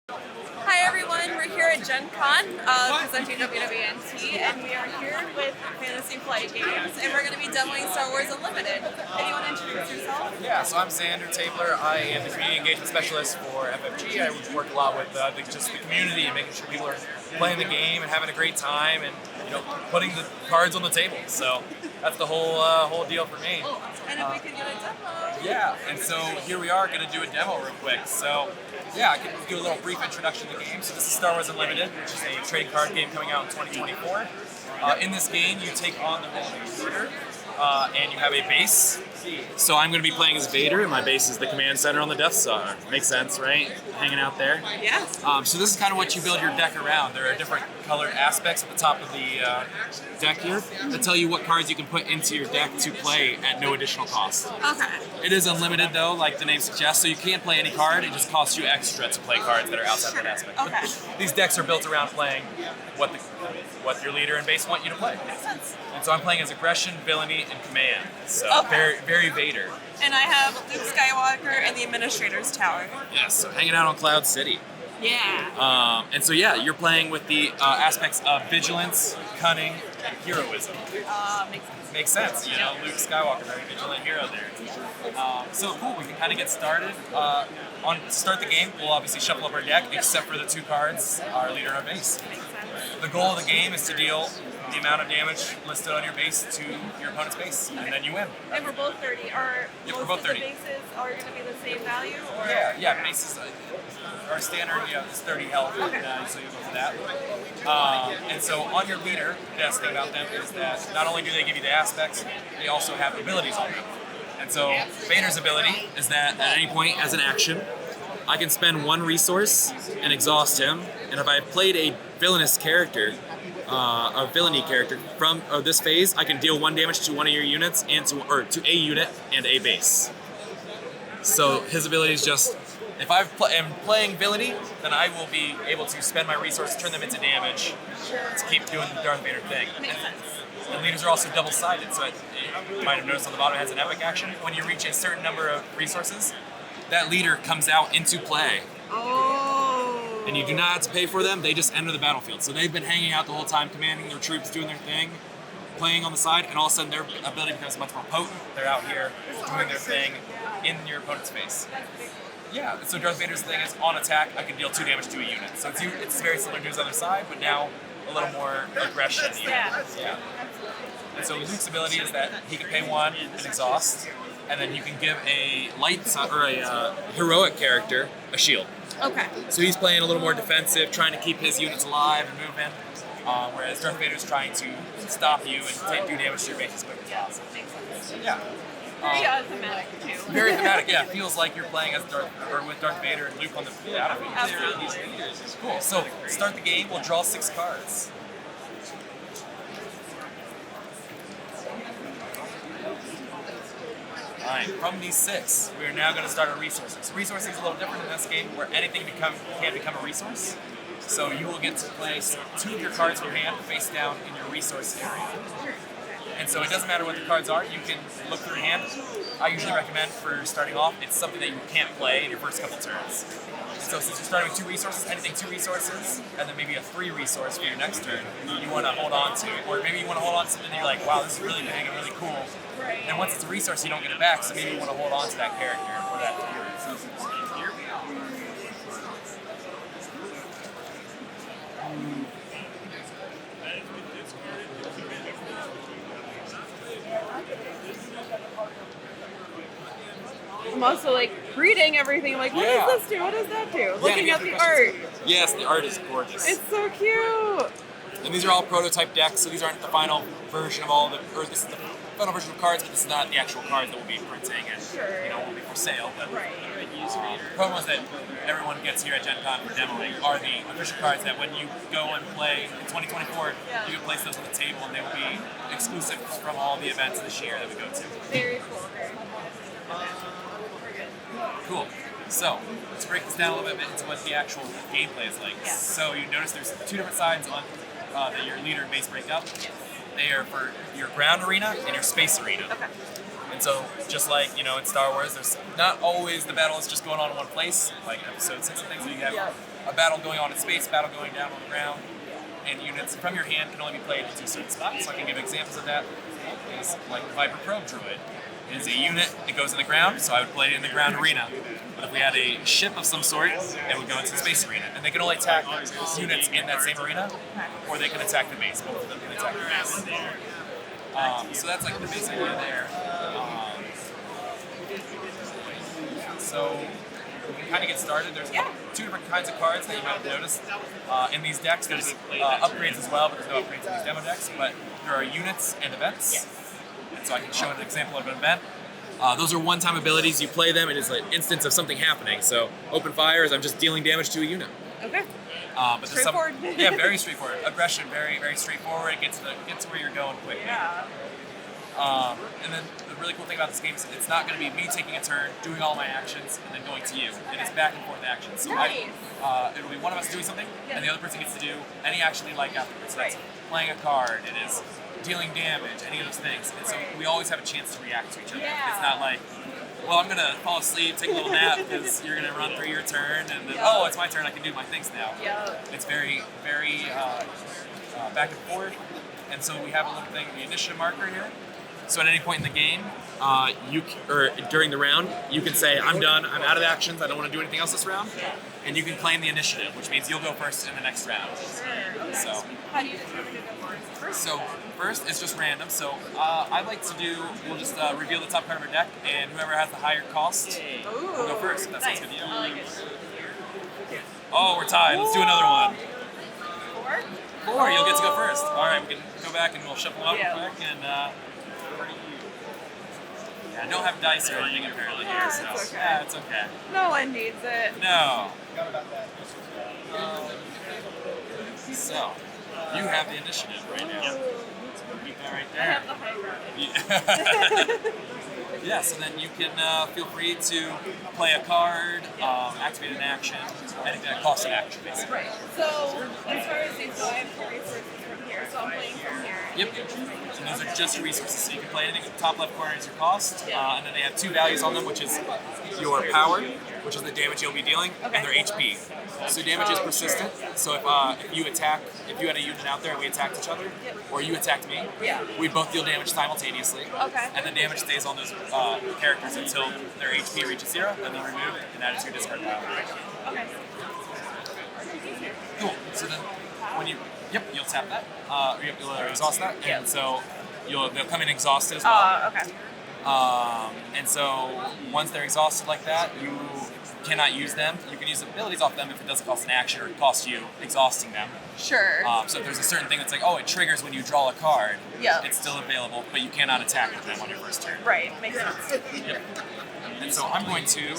Hi everyone, we're here at Gen Con presenting WDWNT, and we are here with Fantasy Flight Games, and we're going to be demoing Star Wars Unlimited. Anyone introduce yourself? Yeah, so I'm Xander. I am the community engagement specialist for FFG. I work a lot with just the community and making sure people are playing the game and having a great time, and putting the cards on the table. So that's the whole deal for me. And if we could get a demo. Yeah, and so here we are going to do a demo real quick. So yeah, I can do a little brief introduction to the game. So this is Star Wars Unlimited, which is a trading card game coming out in 2024. In this game, you take on the role of a leader, and you have a base. So I'm going to be playing as Vader, and my base is the command center on the Death Star. Makes sense, right? Hanging out there. Yes. So this is kind of what you build your deck around. There are different colored aspects at the top of the deck here that tell you what cards you can put into your deck to play at no additional cost. Okay. It is unlimited though, like the name suggests, so you can't play any card. It just costs you extra to play cards that are outside that aspect. Okay. But these decks are built around playing what your leader and base want you to play. Makes sense. And so I'm playing as aggression, villainy, and command. So Okay. very Vader. And I have Luke Skywalker and the Administrator's Tower. Yes, so hanging out on Cloud City. Yeah. And so yeah, you're playing with the aspects of vigilance, cunning, and heroism. Makes sense. Makes sense, Luke Skywalker, very vigilant hero there. So cool, we can kind of get started. To start the game, we'll obviously shuffle up our deck, except for the two cards, our leader and our base. Makes sense. The goal of the game is to deal the amount of damage listed on your base to your opponent's base, and then you win. And we're both 30. Are we're most both of 30. the bases are going to be the same value? Or? Yeah, bases, our standard, is 30 health, Okay. so you go for that. And so on your leader, the best thing about them is that not only do they give you the aspects, they also have abilities on them. And so Vader's ability is that at any point as an action, I can spend one resource and exhaust him, and if I played a villainous character, a villainy character from this phase, I can deal 1 damage to one of your units and to a unit and a base. So his ability is just, if I am playing villainy, then I will be able to spend my resources, turn them into damage to keep doing the Darth Vader thing. Makes sense. And leaders are also double-sided, so you might have noticed on the bottom it has an epic action. When you reach a certain number of resources, that leader comes out into play. Oh. And you do not have to pay for them, they just enter the battlefield. So they've been hanging out the whole time, commanding their troops, doing their thing, playing on the side, and all of a sudden their ability becomes much more potent. They're out here doing their thing in your opponent's face. Yeah, so Darth Vader's thing is on attack, I can deal 2 damage to a unit. So it's very similar to his other side, but now a little more aggression. Yeah. And so Luke's ability is that he can pay 1 and exhaust, and then you can give a heroic character a shield. Okay. So he's playing a little more defensive, trying to keep his units alive and moving, whereas Darth Vader's trying to stop you and do damage to your base as quick as possible. Makes sense. Yeah. Very thematic too. Very thematic, yeah. It feels like you're playing as with Darth Vader and Luke on the battlefield. Absolutely. Cool. So to start the game, we'll draw 6 cards. Alright, from these 6, we are now going to start our resources. Resourcing is a little different in this game, where anything can become a resource. So you will get to place 2 of your cards in your hand face down in your resource area. And so it doesn't matter what the cards are, you can look through your hand. I usually recommend for starting off, it's something that you can't play in your first couple turns. So since you're starting with 2 resources, anything 2 resources, and then maybe a 3 resource for your next turn, you want to hold on to. Or maybe you want to hold on to something that you're like, wow, this is really big and really cool. And once it's a resource, you don't get it back, so maybe you want to hold on to that character or that hero. I'm also like reading everything. I'm like, what does this do? What does that do? Looking at the art. Yes, the art is gorgeous. It's so cute. And these are all prototype decks, so these aren't the final version of all this is the final version of cards, but this is not the actual cards that we'll be printing and will be for sale. But Right. promos that everyone gets here at Gen Con for demoing are the official cards that when you go and play in 2024, you can place those on the table and they will be exclusive from all the events this year that we go to. Very cool. Very cool. Cool. So, let's break this down a little bit into what the actual gameplay is like. Yeah. So you notice there's 2 different sides on that your leader and base break up. They are for your ground arena and your space arena. Okay. And so, just like, in Star Wars, there's not always the battle is just going on in one place, like Episode 6 and things. So you have a battle going on in space, battle going down on the ground, and units from your hand can only be played into certain spots. So I can give examples of that. Is like the Viper Probe Droid is a unit that goes in the ground, so I would play it in the ground arena. But if we had a ship of some sort, it would go into the space arena. And they can only attack units in that same arena, or they can attack the base. Both of them can attack the base. So that's like the basic idea there. So we can kind of get started. There's two different kinds of cards that you might have noticed in these decks. There's upgrades as well, but there's no upgrades in these demo decks. But there are units and events. And so I can show an example of an event. Those are one-time abilities. You play them, it is an instance of something happening. So open fire is I'm just dealing damage to a unit. Okay. But straightforward. Yeah, very straightforward. Aggression, very, very straightforward. It gets to where you're going quickly. Yeah. And then the really cool thing about this game is it's not going to be me taking a turn, doing all my actions, and then going to you. It is back and forth actions. So Nice. It'll be one of us doing something, and the other person gets to do any action they like afterwards. So that's playing a card, it is dealing damage, any of those things. And so we always have a chance to react to each other. Yeah. It's not like, well, I'm going to fall asleep, take a little nap because you're going to run through your turn, and then, oh, it's my turn, I can do my things now. It's very, very back and forth. And so we have a little thing, the initiative marker here. So at any point in the game, or during the round, you can say, I'm done, I'm out of actions, I don't want to do anything else this round. And you can claim the initiative, which means you'll go first in the next round. Okay. So, How do you determine who goes first? so first, it's just random. So I like to do, we'll just reveal the top card of our deck, and whoever has the higher cost will go first. That sounds good to you. I like it. Oh, we're tied. Let's do another one. 4? 4, you'll get to go first. All right, we can go back and we'll shuffle up real quick. And I don't have dice or anything apparently here, so it's okay. yeah, it's okay. No one needs it. No. So, you have the initiative right now. Keep that right I there. have the high ground. Yeah, so then you can feel free to play a card, activate an action, anything that costs an action, basically. Right. So, as far as these go, I have 4 resources from here, so I'm playing from here. Yep. And those are just resources, so you can play anything at the top left corner is your cost, and then they have 2 values on them, which is your power, which is the damage you'll be dealing, and their HP. So damage is persistent, so if you attack, if you had a unit out there and we attacked each other, or you attacked me, we both deal damage simultaneously, and the damage stays on those characters until their HP reaches 0, then they're removed, and that is your discard pile. Okay. Cool. So then, when you, you'll tap that, you'll exhaust that, and so they'll come in exhausted as well. Okay. And so once they're exhausted like that, you cannot use them. You can use abilities off them if it doesn't cost an action or cost you exhausting them. Sure. So if there's a certain thing that's like, oh, it triggers when you draw a card, Yeah. it's still available, but you cannot attack with them on your first turn. Right. Makes sense. Yep. And so I'm going to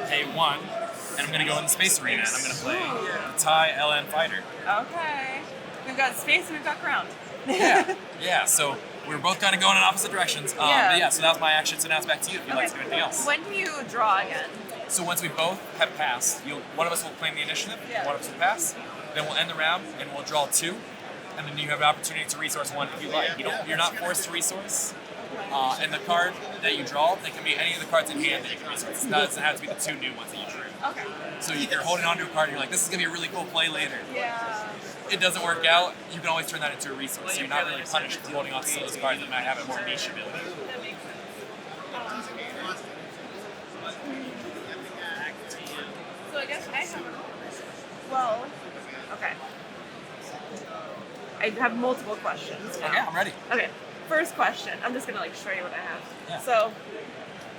pay 1, and I'm going to go in the space arena, and I'm going to play the TIE LN Fighter. Okay. We've got space and we've got ground. Yeah, so we're both kind of going in opposite directions. But yeah, so that was my action, so now it's back to you if you'd like to do anything else. When do you draw again? So once we both have passed, one of us will claim the initiative, one of us will pass, then we'll end the round, and we'll draw 2, and then you have an opportunity to resource 1 if you like. You're not forced to resource. And the card that you draw, they can be any of the cards in hand that you can resource. It doesn't have to be the 2 new ones that you drew. Okay. So if you're holding onto a card and you're like, this is going to be a really cool play later. Yeah. It doesn't work out, you can always turn that into a resource. So you're not really punished for holding on to some of those cards that might have a more niche ability. That makes sense. So I guess I have. Well, okay. I have multiple questions now. Okay, I'm ready. Okay. First question. I'm just gonna show you what I have. Yeah. So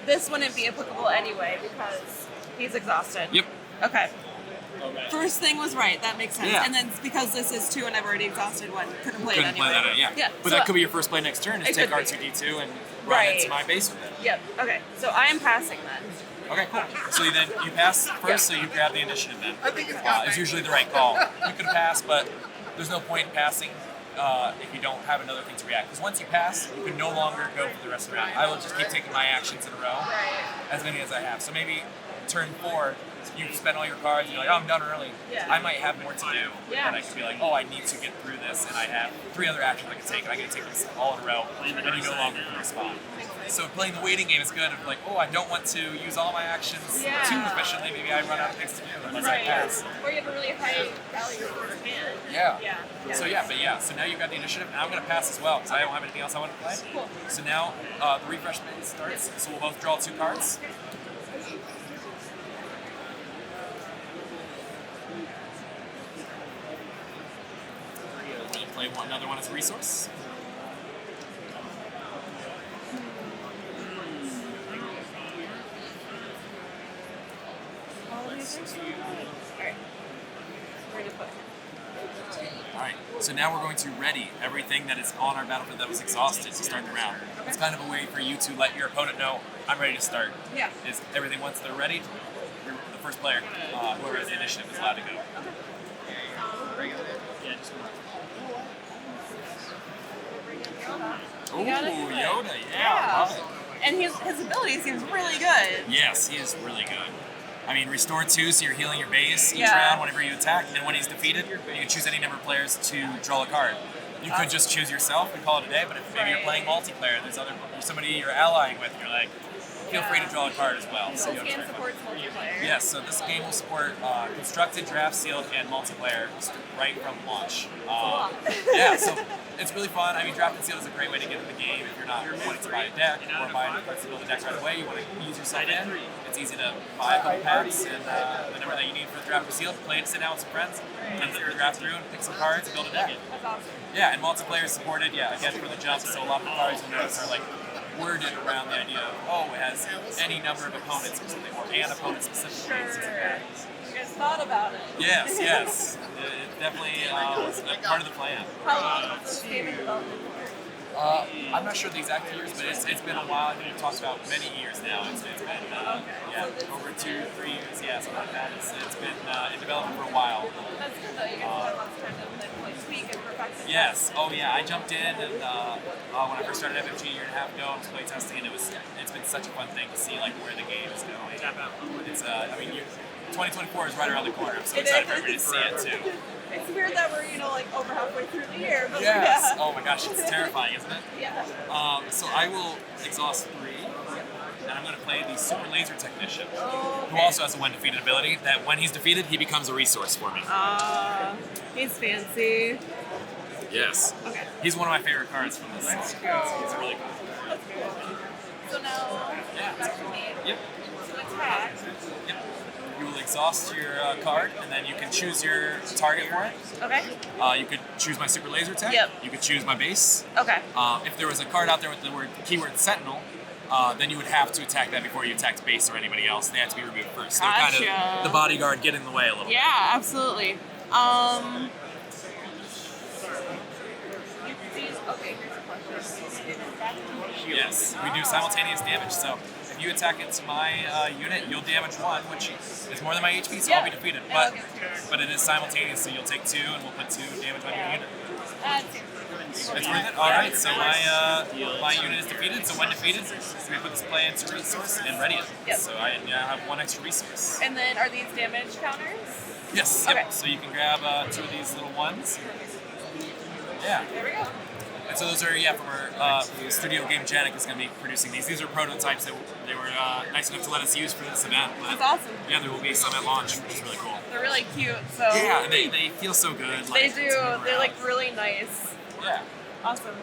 this wouldn't be applicable anyway because he's exhausted. Yep. Okay. First thing was right. That makes sense. Yeah. And then because this is 2 and I've already exhausted 1, couldn't play it Couldn't anyway. play that, yeah. But so, that could be your first play next turn, is It take could be. R2D2 and run into my base with it. Yep. Okay. So I am passing then. Okay, cool. So then you pass first, so you grab the initiative then. It's usually the right call. You can pass, but there's no point in passing if you don't have another thing to react. Because once you pass, you can no longer go for the rest of the round. I will just keep taking my actions in a row, as many as I have. So maybe turn 4, you spend all your cards, and you're like, oh, I'm done early. Yeah. I might have more to do. Yeah. And I could be like, oh, I need to get through this, and I have 3 other actions I can take, and I get to take them all in a row, and you no longer can respond. So playing the waiting game is good. Of like, oh, I don't want to use all my actions too efficiently. Maybe I run out of things to do unless I pass. Or you have a really high value first hand. Yeah. Yeah. So so now you've got the initiative, and I'm going to pass as well because I don't have anything else I want to play. Cool. So now the refresh phase starts. So we'll both draw 2 cards. Play another one as a resource. Alright, so now we're going to ready everything that is on our battlefield that was exhausted to start the round. It's kind of a way for you to let your opponent know, I'm ready to start. Yeah. Is everything once they're ready, the first player, whoever has the initiative, is allowed to go. Ooh, Yoda, yeah. Love it. And his ability seems really good. Yes, he is really good. I mean, restore 2, so you're healing your base each round whenever you attack, and when he's defeated, you can choose any number of players to draw a card. You could just choose yourself and call it a day, but if maybe you're playing multiplayer, there's somebody you're allying with, and you're like, feel free to draw a card as well. So this game supports multiplayer. Yes, so this game will support constructed, draft sealed, and multiplayer right from launch. So it's really fun. I mean, draft and sealed is a great way to get into the game if you're not wanting to buy a deck or buy cards to build a deck right away. You want to use yourself in. It's easy to buy a couple packs and the number that you need for the draft or sealed. Play it, sit down with some friends, and draft through and pick some cards and build a deck. That's awesome. Yeah, and multiplayer is supported. Yeah, again for the jump. So a lot of the cards you'll notice are like worded around the idea of, oh, it has any number of opponents or something, or an opponent specifically. Sure. You guys thought about it. Yes. It definitely was a part of the plan. How long was this game in development for? I'm not sure the exact years, but it's been a while. I think we've talked about many years now. It's been over 2-3 years, something like that. It's been in development for a while. That's good though. You guys have lots of time to like tweak and perfect it. Yes. Oh yeah. I jumped in and when I first started FFG a year and a half ago, I was playtesting, and it's been such a fun thing to see like where the game is going. It's 2024 is right around the corner. I'm so excited for everybody to see it too. It's weird that we're like over halfway through the year. But yes. Oh my gosh, it's terrifying, isn't it? Yeah. So I will exhaust 3, and I'm going to play the Super Laser Technician, Okay. who also has a when defeated ability. That when he's defeated, he becomes a resource for me. He's fancy. Yes. Okay. He's one of my favorite cards from this. That's It's cool. really cool. That's cool. So now back to me. Yep. To attack. Yep. You will exhaust your card, and then you can choose your target for it. Okay. You could choose my Super Laser Tech. Yep. You could choose my base. Okay. If there was a card out there with the keyword Sentinel, then you would have to attack that before you attacked base or anybody else. They have to be removed first. So kind of the bodyguard get in the way a little bit. Yeah, absolutely. Yes, we do simultaneous damage. So if you attack into my unit, you'll damage 1, which is more than my HP, so I'll be defeated. But it is simultaneous, so you'll take 2, and we'll put 2 damage on your unit. It's worth it. All right, so my unit is defeated. So when defeated, we put this play into resource and ready it. Yep. So I now have 1 extra resource. And then are these damage counters? Yes. Okay. Yep. So you can grab 2 of these little ones. Yeah. There we go. And so those are from our studio game. Janik is going to be producing these. These are prototypes that they were nice enough to let us use for this event. But that's awesome. Yeah, there will be some at launch, which is really cool. They're really cute. So yeah, and they feel so good. They do. They're like really nice. Yeah. Awesome.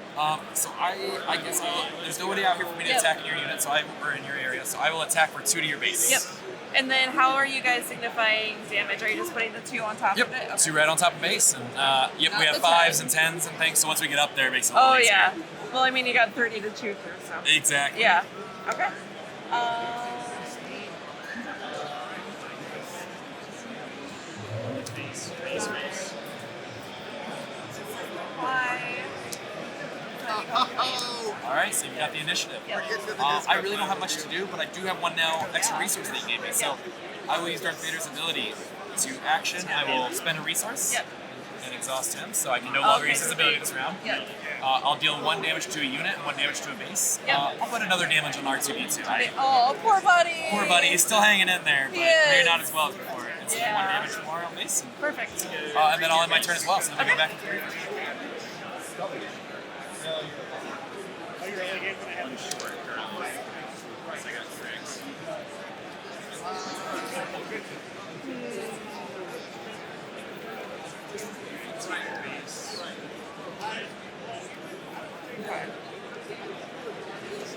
So I guess there's nobody out here for me to attack in your unit, or in your area. So I will attack for 2 to your base. Yep. And then how are you guys signifying damage? Are you just putting the 2 on top of it? Okay. 2 right on top of base, and we have 5s and 10s and things. So once we get up there, it makes it a little easier. Yeah. Well, I mean, you got 30 to choose through, so. Exactly. Yeah. Okay. All right, so you got the initiative. Yep. I really don't have much to do, but I do have 1 now extra resource that you gave me. So I will use Darth Vader's ability to action. I will spend a resource. Yep. and exhaust him, so I can no longer use his ability this round. Yep. I'll deal 1 damage to a unit and 1 damage to a base. Yep. I'll put another damage on R2D2. Oh, poor buddy. Poor buddy, he's still hanging in there, but maybe not as well as before. It's 1 damage more on base. Perfect. And then I'll end my turn as well, so then I go back to 3.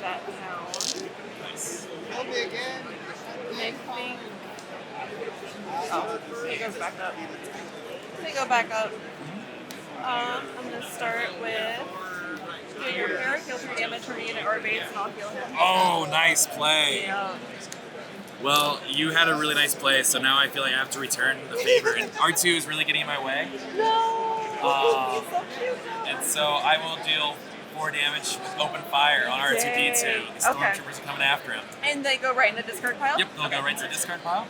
That down. Nice. Make thing. Oh, it goes back up. They go back up. I'm gonna start with heal your pair, heal 3 damage from a unit or base, and I'll heal him. Oh, nice play. Yeah. Well, you had a really nice play, so now I feel like I have to return the favor. And R2 is really getting in my way. No. He's so cute. And so I will deal 4 damage with open fire on R2D2. The stormtroopers are coming after him. And they go right in the discard pile? Yep, they'll go right to the discard pile.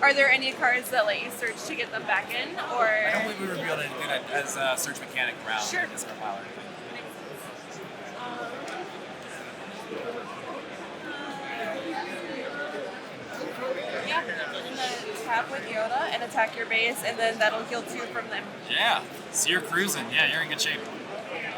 Are there any cards that let you search to get them back in, or? I don't believe we would be able to do that as a search mechanic around Sure. the discard pile or anything. Yeah, and then tap with Yoda and attack your base, and then that'll heal 2 from them. Yeah, so you're cruising. Yeah, you're in good shape.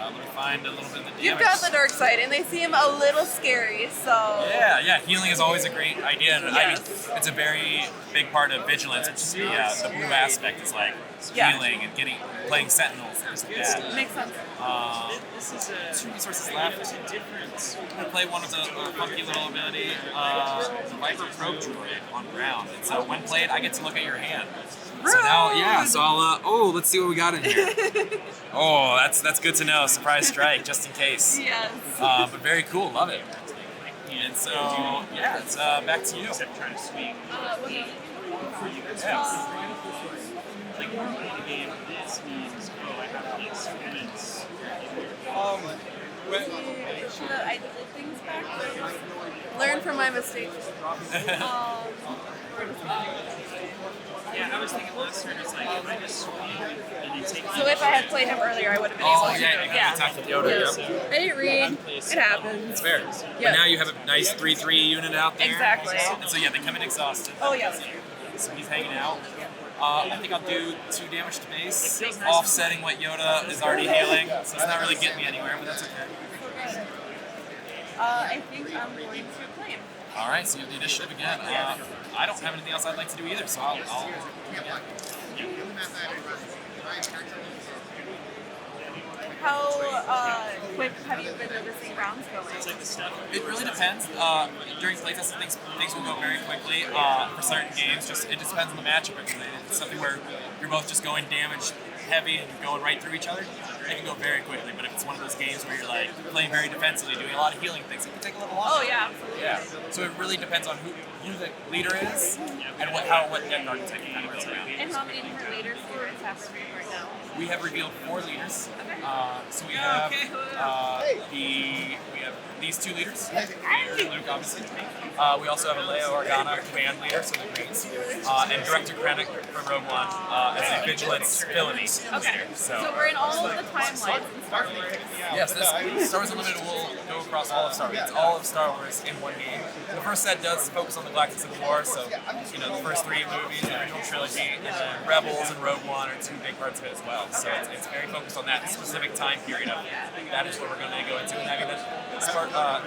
Let me find a little bit of the damage. You've got the dark side, and they seem a little scary, so... Yeah, healing is always a great idea. And I mean, Yes. it's a very big part of vigilance, which is the blue aspect is like healing and playing sentinels and things like that. Makes sense. 2 resources left. I'm going to play one of the funky little ability, the Viper Probe Droid on ground. And so when played, I get to look at your hand. So now, so I'll, let's see what we got in here. Oh, that's good to know. Surprise strike, just in case. Yes. But very cool, love it. And so, yeah, it's back to you. Yes. Like normally in a game, this means, I have to experience. Should I did things back? Learn from my mistakes. Yeah, I was thinking last turn, it's like, if I just swing and you take So if I had played him earlier, I would have been able to. Yeah, attack with Yoda. Yeah. I didn't read. It happens. It's fair. Yeah. But now you have a nice 3/3 unit out there. Exactly. And so, yeah, they come in exhausted. Oh, yes. So he's hanging out. I think I'll do 2 damage to base, offsetting what Yoda is already healing. So it's not really getting me anywhere, but that's okay. I think I'm going to claim. All right, so you have the initiative again. I don't have anything else I'd like to do either, so I'll How quick have you been noticing rounds going? It really depends. During playtesting, things will go very quickly. For certain games, it just depends on the matchup. If it's something where you're both just going damage heavy and going right through each other, it can go very quickly. But if it's one of those games where you're like playing very defensively, doing a lot of healing things, it can take a little longer. Oh yeah, absolutely. Yeah. So it really depends on who the leader is and what deck archetype kind of goes around. And how many different leaders do you guys have reviewed right now? We have revealed 4 leaders. Okay. So we have these 2 leaders. Luke, obviously. We also have a Leia Organa command leader, so the Greens, and Director Krennic from Rogue One as a vigilance villainy. Okay. So we're in all of the timelines in Star Wars. Yes, this Star Wars Unlimited will go across all of Star Wars. It's all of Star Wars in one game. The first set does focus on the Galactic Civil War, so the first 3 movies, the original trilogy, and then Rebels and Rogue One are 2 big parts of it as well. So it's very focused on that specific time period of that is what we're going to go into. And I mean,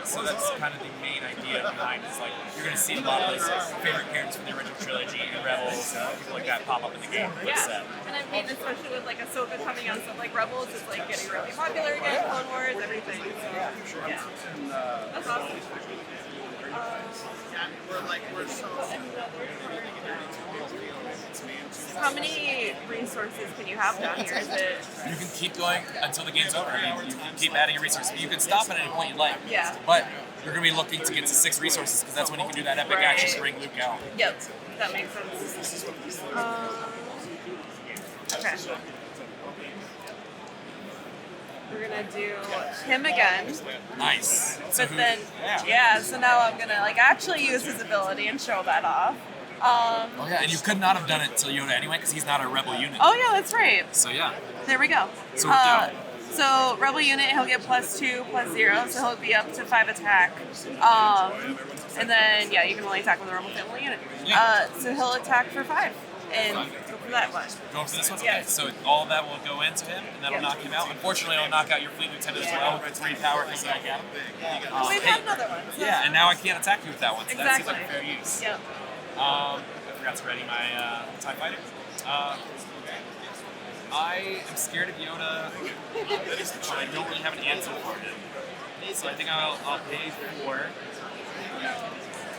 so that's kind of the main idea behind it. It's like you're going to see a lot of those favorite characters from the original trilogy and Rebels and people like that pop up in the game. Yeah, and I mean, especially with like Ahsoka coming out, stuff like Rebels is like getting really popular again, Clone Wars, everything. So, yeah, that's awesome. How many resources can you have down here? Is it? You can keep going until the game's over. I mean, you can keep adding resources. You can stop at any point you like. Yeah. But you're going to be looking to get to 6 resources because that's when you can do that epic action to bring Luke out. Yep, that makes sense. Okay. We're gonna do him again. Nice. But then, yeah, so now I'm gonna like actually use his ability and show that off. Oh yeah, and you could not have done it till Yoda anyway, because he's not a rebel unit. Oh yeah, that's right. So yeah. There we go. So it worked out. So rebel unit, he'll get +2/+0, so he'll be up to 5 attack. And then yeah, you can only attack with a rebel family unit. Yeah. So he'll attack for 5 and go for that one. Going for this one? Yeah. Okay, so all of that will go into him, and that'll knock him out. Unfortunately, it'll knock out your fleet lieutenant as well with 3 power because I got him. We've had another one. So. Yeah, and now I can't attack you with that one, so that seems Exactly. like a fair use. Yep. I forgot to ready my TIE Fighter. I am scared of Yoda. I don't really have an answer for him. So I think I'll pay for...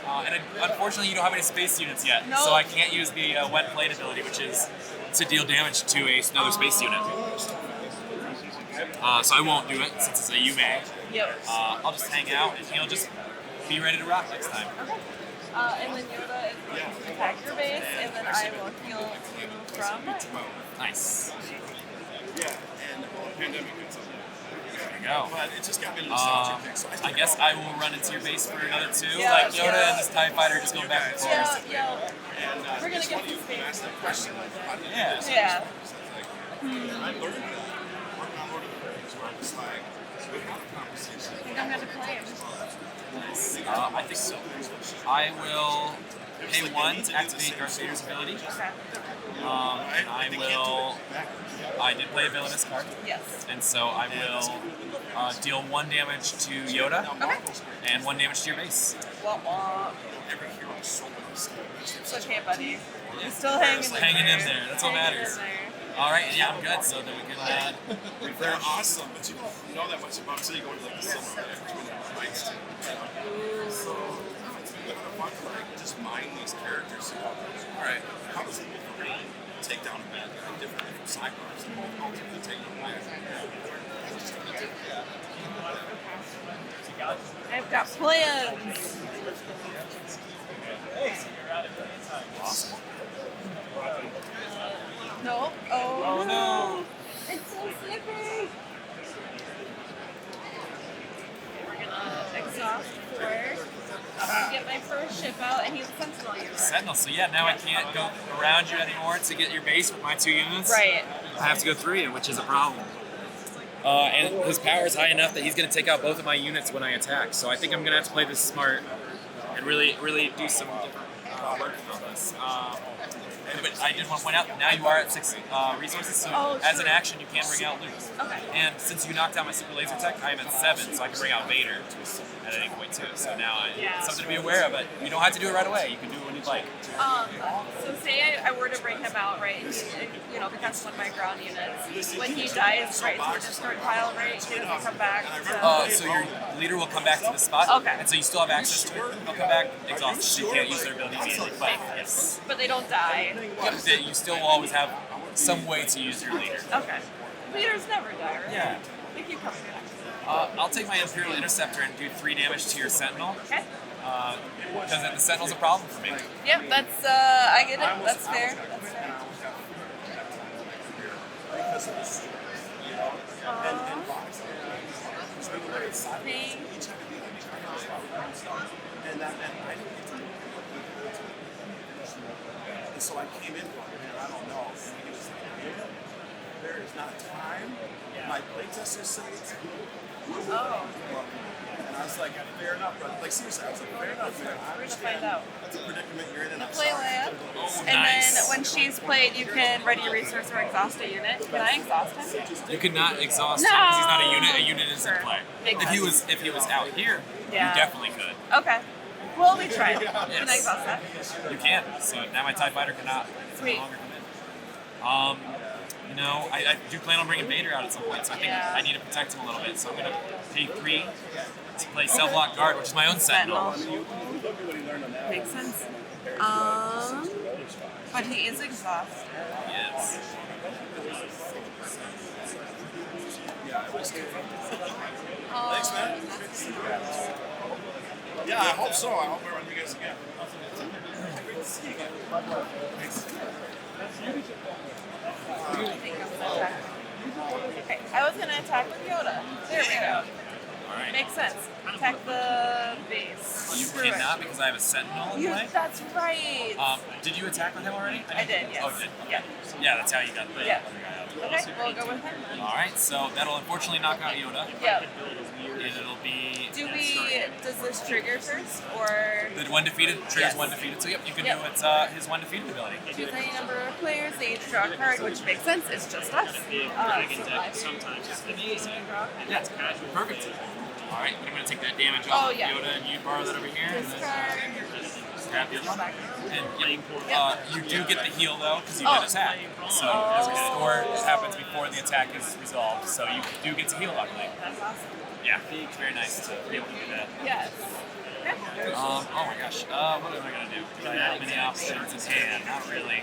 and unfortunately, you don't have any space units yet, Nope. so I can't use the wet plate ability, which is to deal damage to another space unit. So I won't do it since it's a you may. Yep. I'll just hang out, and he'll just be ready to rock next time. Okay. And then Yoda is going to attack your base, and then I will heal you from mine. Nice. Yeah, and pandemic and something. There you go. But it just got me to nostalgic thing. So I guess I will run into your base for another 2. Yeah, like Yoda yeah. and this TIE Fighter just going back and forth. Yeah. And We're going to get you some space. asked that question. Yeah. Yeah. I learned working on Lord of the Rings, where I'm just like, we had a conversation. I think I'm going to play him. I think so. I will pay 1 to activate Darth Vader's ability. Okay. And I will... I did play a villainous card. Yes. And so I will deal 1 damage to Yoda Okay. and 1 damage to your base. Wah, wah. Every hero is so nice. It's okay, buddy. You're still hanging in there. Hanging in there. That's what Hanging matters. in there. All right, yeah, I'm good. So then we can They're awesome, but you don't know that much about them until you go to like the summer between the fights. So it's been kind of fun to like just mine these characters. You know, all right, how does Wolverine take down a bad guy differently from Cyclops? And ultimately take down a bad guy. I've got plans. awesome. No. Oh no. It's so slippery. We're gonna exhaust first. Get my first ship out, and he's a sentinel unit. Sentinel. So yeah, now I can't go around you anymore to get your base with my 2 units. Right. I have to go through you, which is a problem. And his power is high enough that he's going to take out both of my units when I attack. So I think I'm going to have to play this smart and really do some different work on this. But I did want to point out, now you are at 6 resources, so Oh, as an true. action, you can bring out Luke. Okay. And since you knocked out my super laser tech, I am at 7, so I can bring out Vader at any point too. So now Yeah. it's something to be aware of, but you don't have to do it right away. You can do it when you'd like. So say I were to bring him out, right? You know, because one of my ground units, when he dies, right, so just start pile, right? He doesn't come back. So your leader will come back to the spot. Okay. And so you still have access to it. They'll come back exhausted, so you can't use their abilities easily. But yes. But they don't die. Yep, you still will always have some way to use your leader. Okay. Leaders never die, right? Yeah. They keep coming back. I'll take my Imperial Interceptor and do 3 damage to your Sentinel. Okay. Because the Sentinel's a problem for me. Yep, that's, I get it. That's fair. That's fair. Me. And so I came in going, man, I don't know. He was like, there is not time. My playtester says, Oh, and I was like, fair enough, brother. Like, seriously, I was like, fair enough, man. I we're gonna understand. find out. That's a predicament you're in, and I'm Play sorry. land. Oh, And nice. then when she's played, you can ready a resource or exhaust a unit. Can I exhaust him? You could not exhaust No. him because he's not a unit. A unit is in Sure. play. Makes If he was out here, Yeah. you definitely could. Okay. Well, we tried. Can I Yes. exhaust that? You can. So now my TIE Fighter cannot no Sweet. longer come in. You know, I do plan on bringing Vader out at some point, so I think Yeah. I need to protect him a little bit. So I'm going to pay 3 to play Self-Lock Guard, which is my own Sentinel. Makes sense. But he is exhausted. Yes. Thanks, man. Yeah, I hope so. I hope I run you guys again. Great to see you again. I think I'm gonna attack. Okay, I was gonna attack with Yoda. There we go. Alright. Makes sense. Attack the base. You Screw it. cannot because I have a sentinel in You, play. that's right. Did you attack with him already? I did, yes. Oh, you did? Okay. Yeah. Yeah, that's how you got the Yeah. other guy out. Okay, we'll go with him. Alright, so that'll unfortunately knock out Yoda. Yeah. And it'll be Does this trigger first, or the one defeated triggers Yes. one defeated. So yep, you can Yep. do his one defeated ability. choose any number of players, they each draw a card, which makes sense, it's just us. Dragon So deck sometimes is amazing. Yeah, Casual. perfect. Alright, I'm gonna take that damage off Oh, yeah. Yoda and you borrow that over here. And then Discard. grab the other one. And you do get the heal though, because you Oh. did attack. So as restore happens before the attack is resolved, so you do get to heal luckily. That's awesome. Yeah, it's very nice to be able to do that. Yes. Oh my gosh, what am I gonna do? Do I have many options in hand? Not really.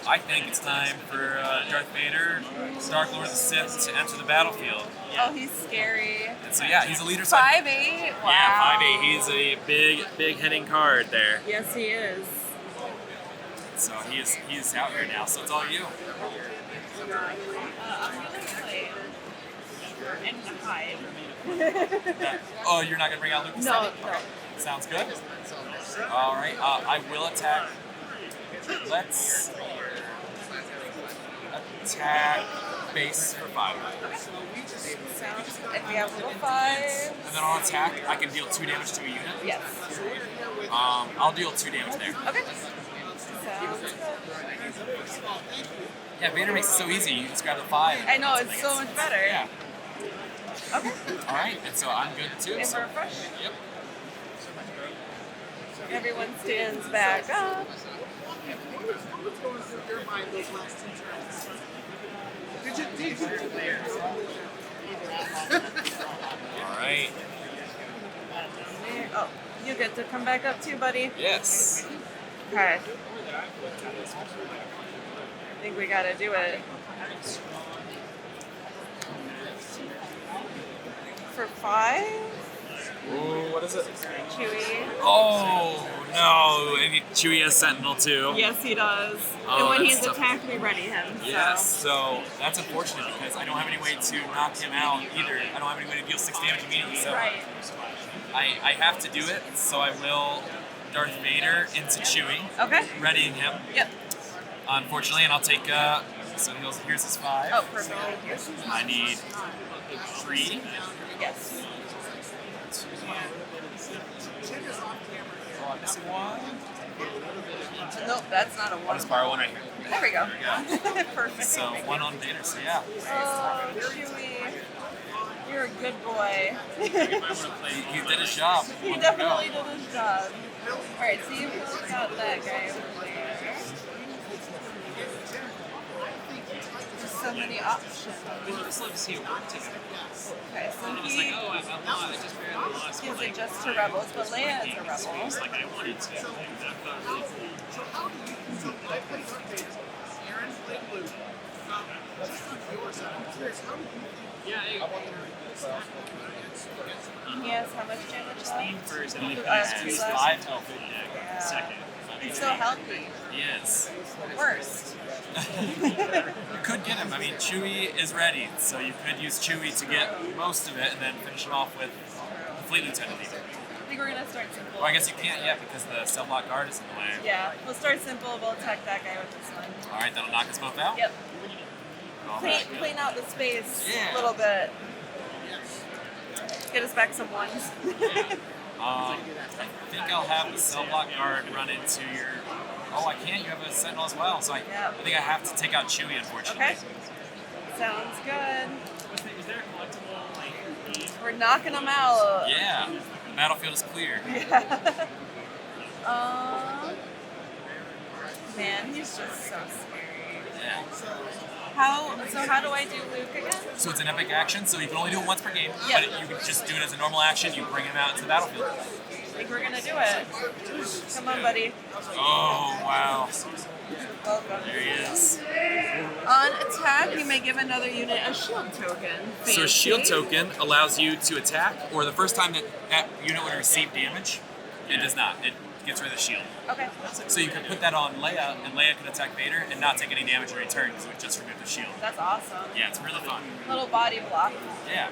I think it's time for Darth Vader, Dark Lord of the Sith, to enter the battlefield. Oh, he's scary. And so yeah, he's a leader. Side. 5'8". Wow. Yeah, 5'8". He's a big hitting card there. Yes, he is. So he's out here now. So it's all you. I'm gonna play and hide. Oh, you're not gonna bring out Lucas? No, Okay. no. Sounds good. All right, I will attack. Let's attack base for 5. Sounds. If we have little 5. And then on attack, I can deal 2 damage to a unit. Yes. I'll deal 2 damage there. Okay. Sounds good. Yeah, Vader makes it so easy. You just grab the 5. I know, it's so much better. Yeah. Okay. All right, and so I'm good too. And So, we're fresh. yep. Everyone stands back up. All right. Oh, you get to come back up too, buddy. Yes. Okay. I think we gotta do it. For 5? Ooh, what is it? Chewy. Oh no! And Chewie has Sentinel too. Yes, he does. Oh, and when that's he's tough. attacked, we ready him. So. Yes. So that's unfortunate because I don't have any way to knock him out either. I don't have any way to deal 6 damage immediately. So Right. I have to do it. So I will Darth Vader into Chewie, Okay. readying him. Yep. Unfortunately, and I'll take. So here's his 5. Oh, perfect. I need 3. Yes. Oh, I'm missing 1. Nope, that's not a I'll 1. just borrow 1 right here. There we go. There we Perfect. So 1 on Vader. So yeah. Oh, Chewy. You're a good boy. He did his job. He One to definitely go. did his job. Alright, so you've got that guy over there. There's so many options. I just love to see it work together. Okay, so It's like, he oh, I just barely lost. gives it just to rebels, but Leia is a rebel. It's like I wanted to. Like, that felt really cool. Yeah, He has how much damage just left? aim first and He's then two use left. 5 health. Yeah. second. He's so healthy. Yes. Worst. You could get him. I mean, Chewie is ready, so you could use Chewie to get most of it and then finish him off with the Fleet Lieutenant even. I think we're gonna start simple. Well, I guess you can't yet because the cell block guard is in the way. Yeah, we'll start simple. We'll attack that guy with this one. Alright, that'll knock us both out. Yep. All Clean, right. clean out the space Yeah. a little bit. Get us back some ones. I think I'll have the cell block guard run into your. Oh, I can't. You have a sentinel as well, so I think I have to take out Chewie, unfortunately. Okay. Sounds good. Is there a collectible, like, We're knocking them out. Yeah, the battlefield is clear. Man, he's just so scary. Yeah. How do I do Luke again? So it's an epic action, so you can only do it once per game, Yep. but you can just do it as a normal action. You bring him out into the battlefield. I think we're gonna do it. Come on, buddy. Oh, wow. Welcome. There he is. On attack, you may give another unit a shield token. So a shield Fancy. token allows you to attack, or the first time that that unit would receive damage, it does not. It gets rid of the shield. Okay. So you can put that on Leia, and Leia can attack Vader and not take any damage in return because it would just remove the shield. That's awesome. Yeah, it's really fun. Little body block. Yeah.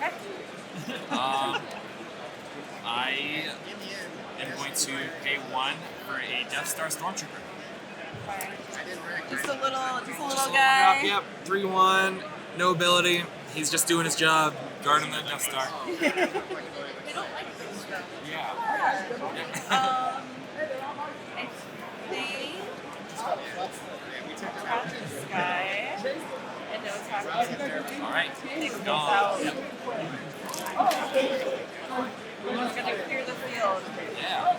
Okay. I am going to pay 1 for a Death Star Stormtrooper. Just a little Drop, guy. yep, 3-1, no ability. He's just doing his job, guarding the Death Star. They don't like this stuff. Yeah. I think attack this guy and no attack. All right, Take this gone. out. Yep. We're gonna clear the field. Yeah.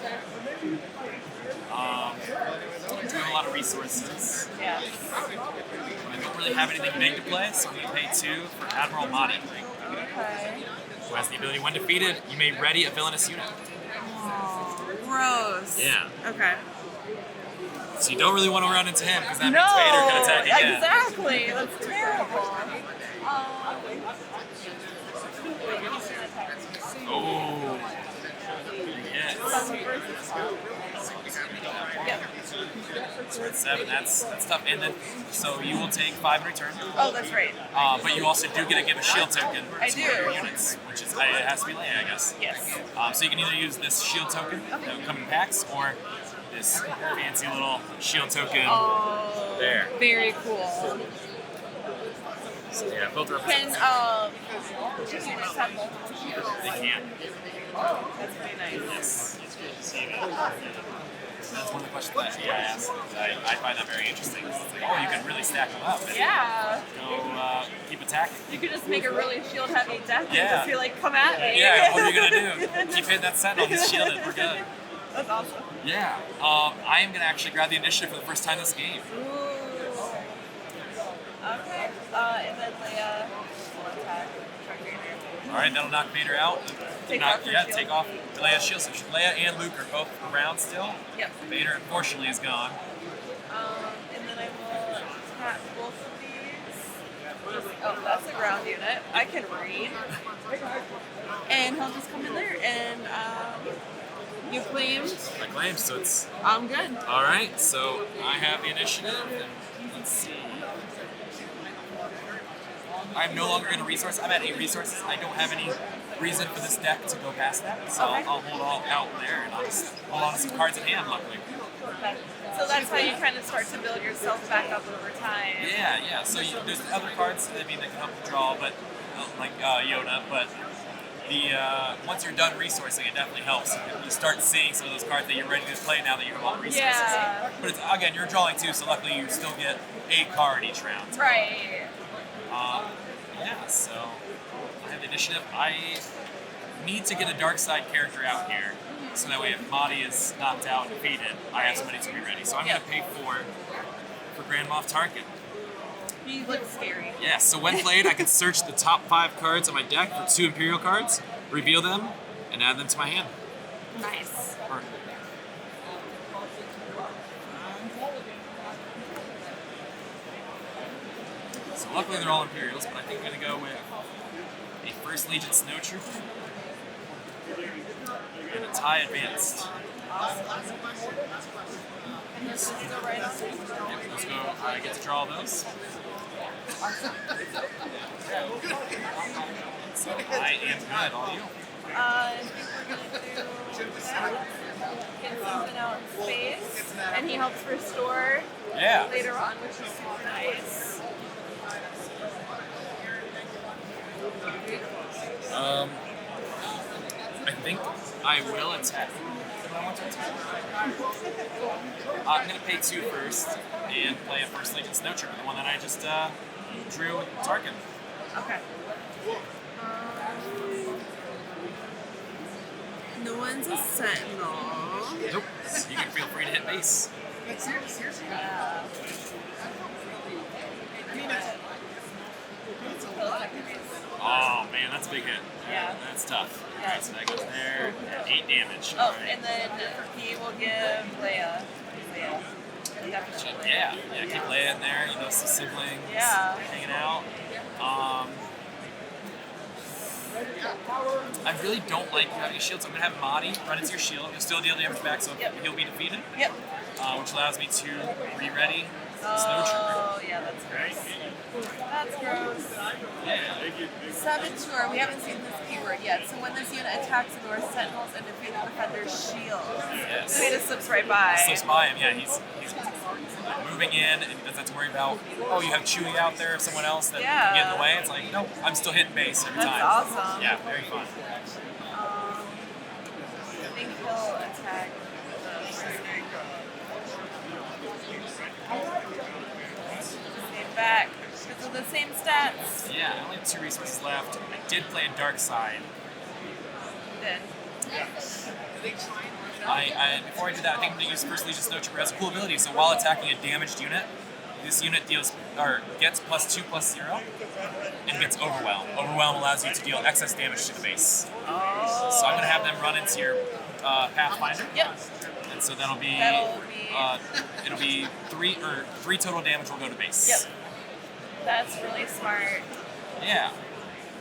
Doing a lot of resources. Yes. I don't really have anything big to play, so I'm going to pay 2 for Admiral Mahdi, Okay. who has the ability, when defeated, you may ready a villainous unit. Oh, gross. Yeah. Okay. So you don't really want to run into him, because that No, means Vader can attack again. exactly. That's terrible. Oh. Yes. Yep. So it's 7. That's tough. And then, so you will take 5 in return. Oh, that's right. But you also do get to give a shield token I to do. one of your units, which is, it has to be Leia, I guess. Yes. So you can either use this shield token that will come in packs, or this fancy little shield token Oh, there. very cool. So yeah, both Can represent. units have multiple shields? They can. That's pretty nice. Yes. That's one of the questions that I asked. I find that very interesting. It's like, oh, you can really stack them up and Yeah. go keep attacking. You could just make a really shield-heavy deck and Yeah. just be like, come at me. Yeah, what are you gonna do? Keep hitting that sentinel, he's shielded, we're good. That's awesome. Yeah, I am gonna actually grab the initiative for the first time this game. Ooh. Okay. And then Leia will attack. All right, that'll knock Vader out. Take off her shield. Take off Leia's shield. So Leia and Luke are both around still. Yep. Vader, unfortunately, is gone. And then I will attack both of these. Oh, that's a ground unit. I can read. And he'll just come in there and you claimed. I claim, so it's I'm good. all right. So I have the initiative. And let's see. I'm no longer going to resource. I'm at 8 resources. I don't have any reason for this deck to go past that, so Okay. I'll hold all out there, and I'll just hold on to some cards at hand, luckily. Okay. So that's how you kind of start to build yourself back up over time. Yeah. So there's other cards that can help you draw, but like Yoda. But the once you're done resourcing, it definitely helps. You start seeing some of those cards that you're ready to play now that you have all the resources. Yeah. But it's, again, you're drawing too, so luckily you still get a card each round. Right. Yeah, so I have the initiative. I need to get a dark side character out here, so that way if Mahdi is knocked out and defeated, I have somebody to be ready. So I'm going to pay 4 for Grand Moff Tarkin. He looks scary. Yeah, so when played, I can search the top 5 cards on my deck for 2 Imperial cards, reveal them, and add them to my hand. Nice. Or, so luckily they're all Imperials, but I think I'm going to go with a First Legion Snowtrooper and a TIE Advanced. And this will go right on. Yep, let's go. I get to draw those. So I am good. All you. I think we're gonna get something out in space, and he helps restore Yeah. later on, which is super nice. I think I will attack. Do I want to attack? I'm going to pay 2 first and play a First Legion Snowtrooper, the one that I just drew with Tarkin. Okay. No one's a sentinel. Nope. So you can feel free to hit base. Yeah. Oh man, that's a big hit. Yeah. That's tough. Yeah. Alright, so that goes there at 8 damage. Oh, Alright. and then he will give Leia. Definitely. Yeah, keep Leia in there, you know, some siblings Yeah. hanging out. I really don't like you having a shield, so I'm going to have Mahdi run into your shield. You'll still deal damage back, so Yep. he'll be defeated. Yep. which allows me to re-ready Snow Trooper. Oh, yeah, that's gross. That's gross. Yeah. Saboteur, we haven't seen this keyword yet. So when this unit attacks ignores sentinels and defeats the defender's shield. Yes. So he just slips right by. Slips by him, yeah. He's moving in and he doesn't have to worry about, oh, you have Chewie out there or someone else that can get in the way. It's like, no, I'm still hitting base every time. That's awesome. Yeah, very fun. I think he'll attack. Stay back. Because of the same stats. Yeah, I only have 2 resources left. I did play a dark side. Then. Before I did that, I think I'm going to use First Legion Snow Trooper. It has a cool ability, so while attacking a damaged unit, this unit gets +2/+0 and gets Overwhelm. Overwhelm allows you to deal excess damage to the base. Oh. So I'm going to have them run into your Pathfinder. Yep. And so it'll be 3 total damage will go to base. Yep. That's really smart. Yeah.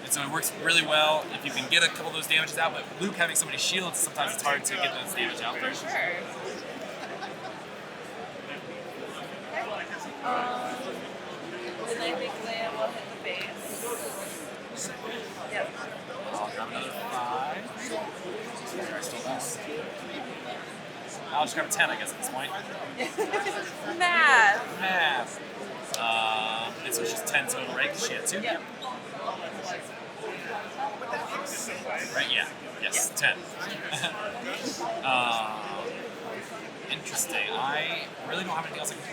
And so it works really well if you can get a couple of those damages out, but Luke having so many shields, sometimes it's hard to get those damage out there. For sure. Then I think Leia will hit the base. Yep. I'll grab another 5. I stole that. I'll just grab a 10, I guess, at this point. Math. And so it's just 10 total, right? Because she had 2? Yep. Right, yeah. Yes, 10. Interesting. I really don't have anything else I can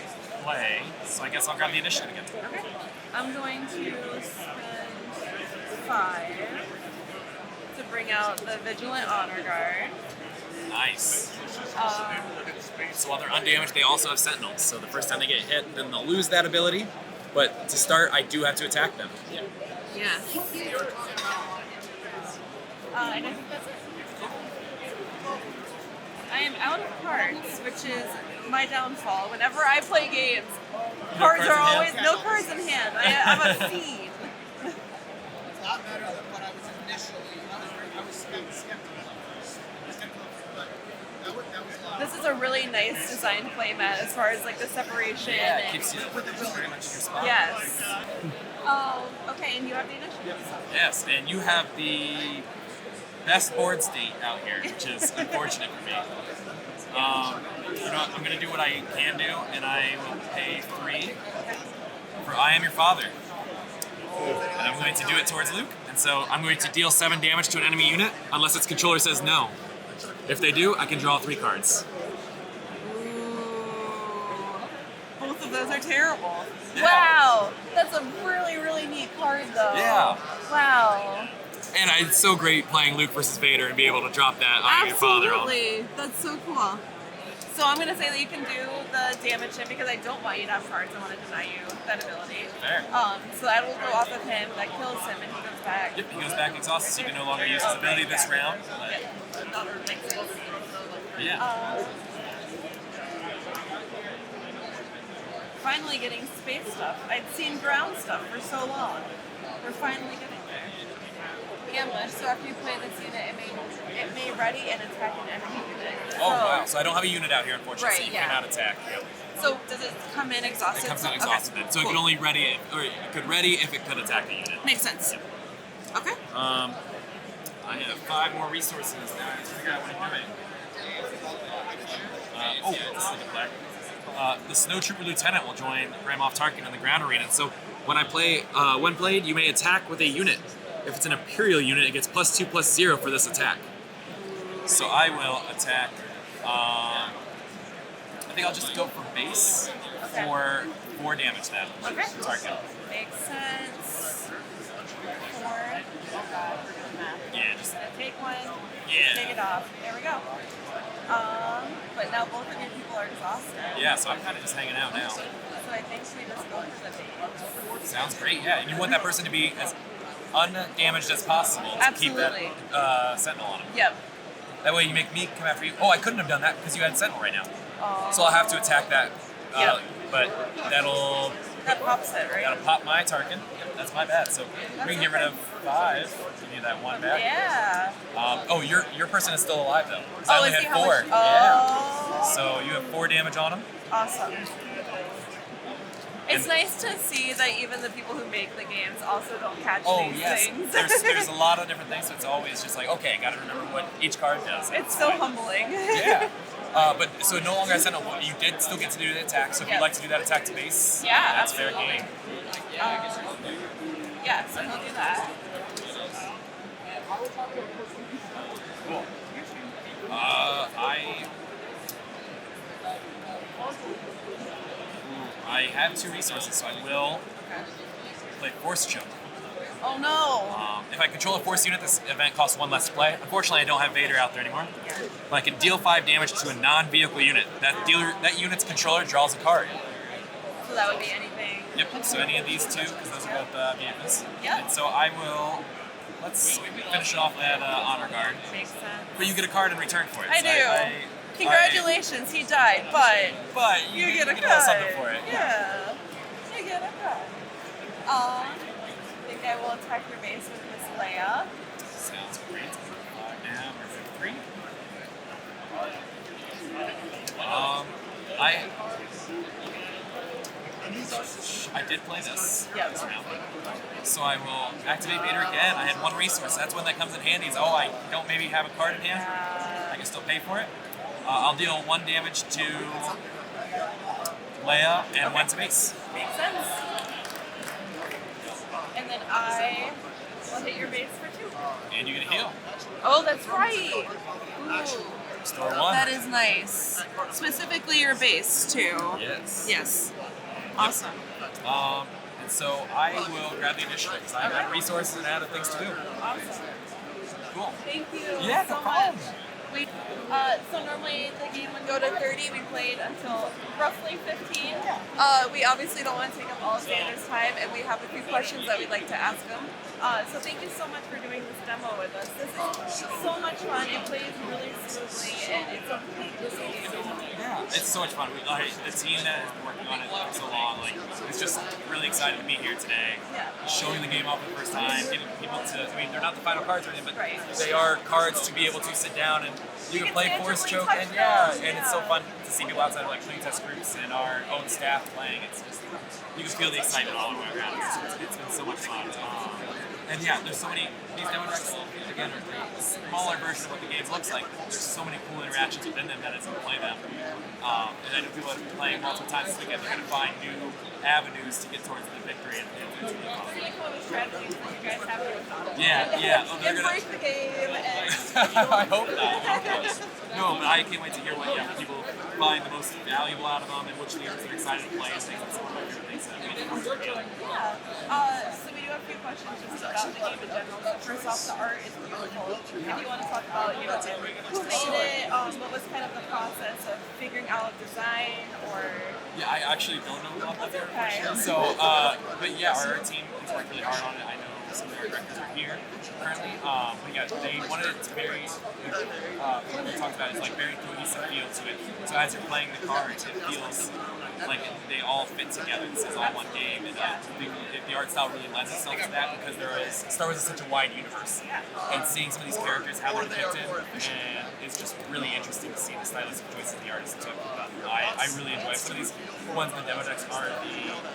play, so I guess I'll grab the initiative again. Okay. I'm going to spend 5 to bring out the Vigilant Honor Guard. Nice. So while they're undamaged, they also have Sentinels. So the first time they get hit, then they'll lose that ability. But to start, I do have to attack them. Yeah. Yes. And I think that's it. I am out of cards, which is my downfall. Whenever I play games, cards are always no cards in hand. I'm a fiend. It's a lot better than what I was initially. I was skeptical. This is a really nice designed playmat as far as like the separation. Yeah, it and keeps you very much in your spot. yes. Okay, and you have the initiative. Yes, and you have the best board state out here, which is unfortunate for me. I'm going to do what I can do, and I will pay 3 for I Am Your Father. And I'm going to do it towards Luke, and so I'm going to deal 7 damage to an enemy unit, unless its controller says no. If they do, I can draw 3 cards. Ooh. Both of those are terrible. Yeah. Wow, that's a really, really neat card though. Yeah. Wow. And it's so great playing Luke versus Vader and be able to drop that I Am Your Father on. Absolutely. That's so cool. So I'm going to say that you can do the damage him because I don't want you to have cards. I want to deny you that ability. Fair. So that will go off of him. That kills him and he goes back. Yep, he goes back exhausted, so you can no longer use his ability this round. Yeah. Finally getting space stuff. I'd seen ground stuff for so long. We're finally getting there. Ambush. So after you play this unit, it may ready and attack an enemy unit. Oh wow! So I don't have a unit out here, unfortunately. Right, So you yeah. cannot attack. Yep. So does it come in exhausted? It comes out Okay. exhausted then, so it Cool. can only ready it, or it could ready if it could attack a unit. Makes sense. Okay. I have 5 more resources now. I have to figure out what I'm doing. This is a good play. The Snow Trooper Lieutenant will join Grand Moff Tarkin in the ground arena. So when I play, when played, you may attack with a unit. If it's an Imperial unit, it gets +2/+0 for this attack. So I will attack. I think I'll just go for base for 4 damage then. Okay. Tarkin. Makes sense. 4. Yeah, just Take 1. Yeah. Take it off. There we go. But now both of your people are exhausted. yeah. So I'm kind of just hanging out now. So I think we just go for the base. Sounds great. Yeah, and you want that person to be as undamaged as possible to keep Absolutely. that Sentinel on him. Yep. That way you make me come after you. Oh, I couldn't have done that because you had Sentinel right now. Oh. So I'll have to attack that. Yep. But that'll Pops it, right? pop my Tarkin. Yep, that's my bad. So we can get rid of 5. Give you that 1 back. Yeah. Your person is still alive though. 'cause I only is he? had How 4. much? Yeah. Oh. So you have 4 damage on him. Awesome. It's nice to see that even the people who make the games also don't catch these things. There's a lot of different things, so it's always just like, okay, gotta remember what each card does. It's so humbling. Yeah. But so no longer I send a you did still get to do the attack, so if you'd like to do that attack to base, Yeah, that's absolutely. fair game. Yeah, so he'll do that. Cool. I have 2 resources, so I will play Force Choke. Oh no! If I control a force unit, this event costs 1 less to play. Unfortunately, I don't have Vader out there anymore. But I can deal 5 damage to a non-vehicle unit. That unit's controller draws a card. So that would be anything. Yep, so any of these 2, because those are both vehicles. Yep. And so I will, let's finish off that honor guard. Makes sense. But you get a card in return for it. I So do. Congratulations, he died, but you get a get card. something for it. Yeah, you get a card. I think I will attack your base with Miss Leia. Sounds great. Now we're at 3. I did play this round. So I will activate Vader again. I had 1 resource. That's when that comes in handy. Is, oh, I don't maybe have a card in hand. I can still pay for it. I'll deal 1 damage to Leia and 1 to base. Makes sense. And then I will hit your base for 2. And you get a heal. Oh, that's right. Ooh. Store 1. That is nice. Specifically your base, too. Yes. Yes. Awesome. And so I will grab the initiative because I have resources and other things to do. Awesome. Cool. Thank you Yeah, so no problem. much. So normally the game would go to 30. We played until roughly 15. We obviously don't want to take up all of Xander's time, and we have a few questions that we'd like to ask him. So thank you so much for doing this demo with us. This is so much fun. It plays really smoothly, and it's a complete game. Yeah, it's so much fun. The team that has been working on it for so long, it's just really excited to be here today. Yeah. Showing the game off for the first time, getting people to, they're not the final cards or anything, but Right. they are cards to be able to sit down and you can play Force tangibly Choke, touch and them. and it's so fun to see people outside of playtest groups and our own staff playing. It's just, you can feel the excitement all the way around. It's been so much fun. And yeah, there's so many, these demo decks, again, are a smaller version of what the game looks like. There's so many cool interactions within them that it's going to play them. And I know people have been playing multiple times this weekend, they're going to find new avenues to get towards the victory. And it's really fun. Really cool with strategies that you guys have to adopt. Yeah. Oh, they're And gonna. break the game and I hope not. No, but I can't wait to hear what people find the most valuable out of them and which leaders are excited to play and things. That's one of my favorite things that we do. So we do have a few questions just about the game in general. So first off, the art is beautiful. If you want to talk about, who made it, what was kind of the process of figuring out design or... Yeah, I actually don't know about that very Okay. much. So, but yeah, our art team has worked really hard on it. I know some of our directors are here currently. But yeah, they wanted it to very, what we talked about is like very cohesive feel to it. So as you're playing the cards, it feels like they all fit together. This is all one game, and the art style really lends itself to that because Star Wars is such a wide universe, and seeing some of these characters how they're depicted, and it's just really interesting to see the stylistic choices the artists took. I really enjoy some of these ones in the demo decks are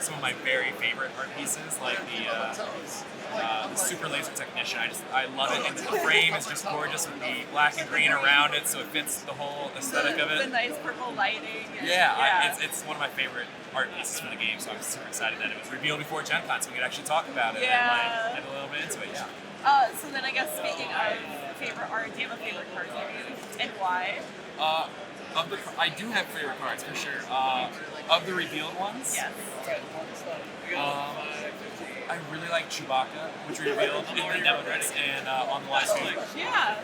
some of my very favorite art pieces, like the Super Laser Technician. I love it, and the frame is just gorgeous with the black and green around it, so it fits the whole aesthetic of The it. nice purple lighting. And, It's one of my favorite art pieces for the game, so I'm super excited that it was revealed before Gen Con, so we could actually talk about it and get a little bit into it. So then I guess speaking of favorite art, do you have a favorite card series and why? I do have favorite cards for sure. Of the revealed ones, Yes. I really like Chewbacca, which we revealed in the demo decks and on the live stream. Yeah.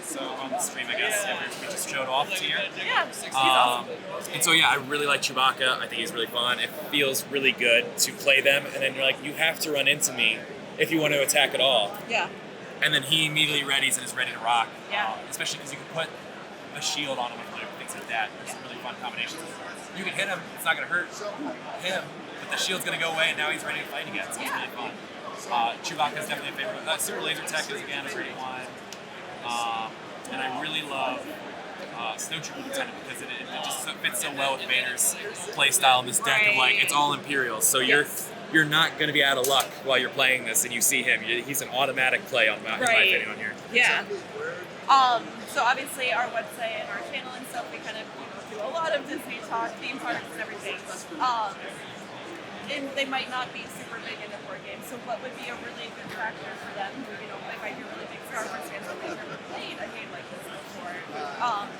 So on the stream, I guess, we just showed off here. Yeah. He's awesome. And so yeah, I really like Chewbacca. I think he's really fun. It feels really good to play them, and then you're like, you have to run into me if you want to attack at all. Yeah. And then he immediately readies and is ready to rock. Yeah. Especially because you can put a shield on him and things like that. There's some really fun combinations. You can hit him, it's not going to hurt him, but the shield's going to go away, and now he's ready to fight again, so it's really fun. Chewbacca's definitely a favorite. Super Laser Tech is, again, a great one. And I really love Snowtrooper Lieutenant because it just fits so well with Vader's playstyle in this deck of like it's all Imperials. So you're not going to be out of luck while you're playing this and you see him. He's an automatic play on in my opinion on here. Yeah. So obviously our website and our channel and stuff, we kind of do a lot of Disney talk, theme parks and everything. And they might not be super big into board games. So what would be a really good factor for them who, they might be really big Star Wars fans, but they've never played a game like this before?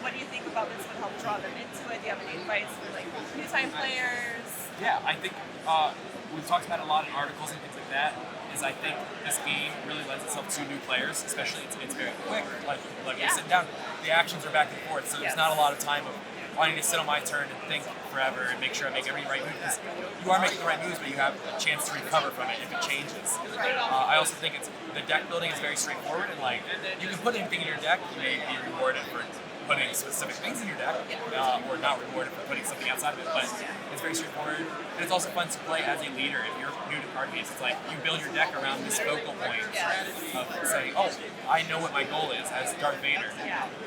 What do you think about this would help draw them into it? Do you have any advice for like new time players? Yeah, I think we've talked about it a lot in articles and things like that. I think this game really lends itself to new players, especially it's very quick. Like you're sitting down, the actions are back and forth, so there's not a lot of time of wanting to sit on my turn and think forever and make sure I make every right move. Because you are making the right moves, but you have a chance to recover from it if it changes. I also think the deck building is very straightforward, and like you can put anything in your deck. You may be rewarded for putting specific things in your deck, or not rewarded for putting something outside of it. But it's very straightforward, and it's also fun to play as a leader. If you're new to card games, it's like you build your deck around this focal point of saying, "Oh, I know what my goal is as Darth Vader.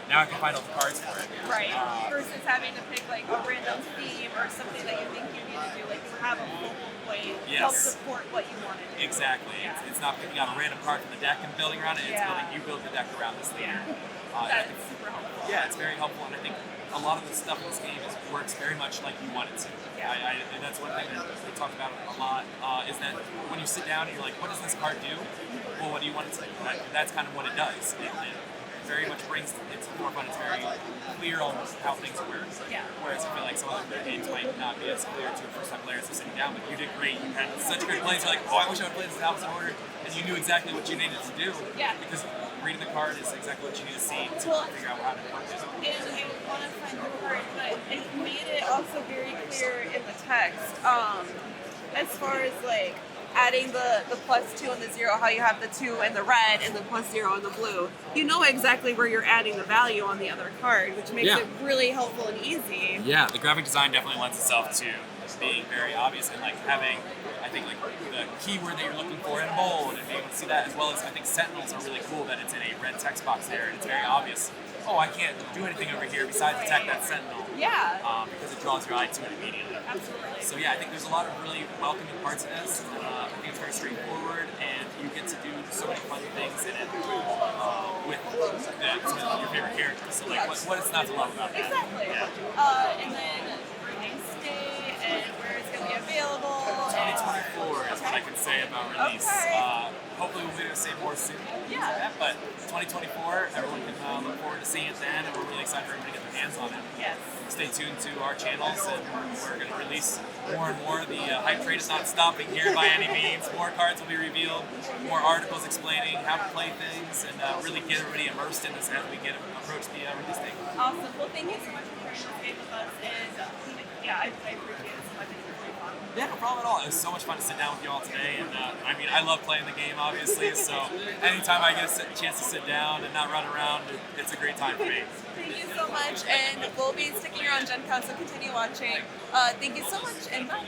Now I can find all the cards for it." Right. Versus having to pick like a random theme or something that you think you need to do. Like you have a focal point to help support what you want to do. Exactly. It's not picking out a random card from the deck and building around it. It's building. You build the deck around this leader. That's super helpful. Yeah, it's very helpful, and I think a lot of the stuff in this game works very much like you want it to. And that's one thing that we talk about a lot, is that when you sit down and you're like, what does this card do? Well, what do you want it to do? That's kind of what it does. It very much brings it to the forefront. It's very clear on how things work. Whereas I feel like some other games might not be as clear to first-time players who are sitting down, but you did great. You had such great plays. You're like, oh, I wish I would play this in opposite order. And you knew exactly what you needed to do. Because reading the card is exactly what you need to see to figure out how to work it. And I want to find the card, but it made it also very clear in the text. As far as like adding the +2 and the 0, how you have the 2 and the red and the +0 and the blue. You know exactly where you're adding the value on the other card, which makes it really helpful and easy. Yeah, the graphic design definitely lends itself to being very obvious and like having, I think, like the keyword that you're looking for in bold and being able to see that, as well as I think Sentinels are really cool that it's in a red text box there and it's very obvious. Oh, I can't do anything over here besides attack that Sentinel. Because it draws your eye to it immediately. Absolutely. So yeah, I think there's a lot of really welcoming parts in this. I think it's very straightforward, and you get to do so many fun things in it with some of your favorite characters. So like, what is not to love about that? Exactly. And then release date and where it's going to be available. 2024 is what I can say about release. Hopefully we'll be able to say more soon. But 2024, everyone can look forward to seeing it then, and we're really excited for everybody to get their hands on it. Stay tuned to our channels, and we're going to release more and more. The hype train is not stopping here by any means. More cards will be revealed, more articles explaining how to play things, and really get everybody immersed in this as we approach the release date. Awesome. Well, thank you so much for sharing this game with us, and I appreciate it so much. It's really fun. Yeah, no problem at all. It was so much fun to sit down with you all today, and I mean, I love playing the game, obviously, so anytime I get a chance to sit down and not run around, it's a great time for me. Thank you so much, and we'll be sticking around Gen Con, so continue watching. Thank you so much, and bye.